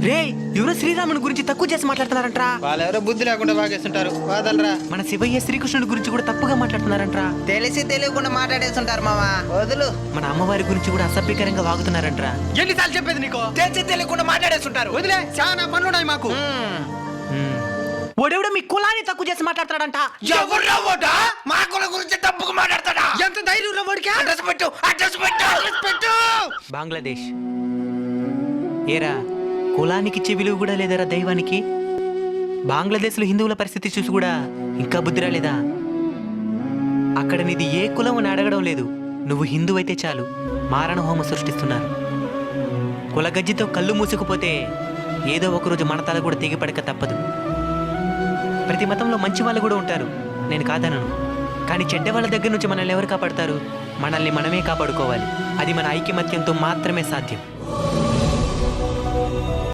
రే ఎవరో శ్రీరాముని గురించి తక్కువ చేసి మాట్లాడుతున్నారంట్రా. వాళ్ళెవరో బుద్ధి లేకుండా బాగేస్తుంటారు. వాదలరా. మన శివయ్య శ్రీకృష్ణుడి గురించి కూడా తప్పుగా మాట్లాడుతున్నారంట్రా. తెలిసి తెలియకుండా మాట్లాడేస్తుంటారు మావా. వదులు. మన అమ్మవారి గురించి కూడా అసభ్యకరంగా వాగుతున్నారంట్రా. ఎన్నిసార్లు చెప్పేది నీకు? తెలిసి తెలియకుండా మాట్లాడేస్తుంటారు. వదిలే, చాలా పనులున్నాయి మాకు. ఓడెవడో మీ కులాన్ని తక్కువ చేసి మాట్లాడతాడంట. ఎవరు మా కుల గురించి తప్పుగా మాట్లాడతాడా? ఎంత ధైర్యం వాడికి? అడ్రస్ పెట్టు, అడ్రస్ పెట్టు, అడ్రస్ పెట్టు. బంగ్లాదేశ్. ఏరా కులానికి విలువ కూడా లేదరా దైవానికి. బంగ్లాదేశ్లో హిందువుల పరిస్థితి చూసి కూడా ఇంకా బుద్ధి రాలేదా? అక్కడ నీది ఏ కులం అని అడగడం లేదు. నువ్వు హిందూ అయితే చాలు మారణ హోమం సృష్టిస్తున్నారు. కులగజ్జితో కళ్ళు మూసుకుపోతే ఏదో ఒకరోజు మన తల కూడా తెగిపడక తప్పదు. ప్రతి మతంలో మంచి వాళ్ళు కూడా ఉంటారు, నేను కాదనను. కానీ చెడ్డ వాళ్ళ దగ్గర నుంచి మనల్ని ఎవరు కాపాడతారు? మనల్ని మనమే కాపాడుకోవాలి. అది మన ఐకమత్యంతో మాత్రమే సాధ్యం.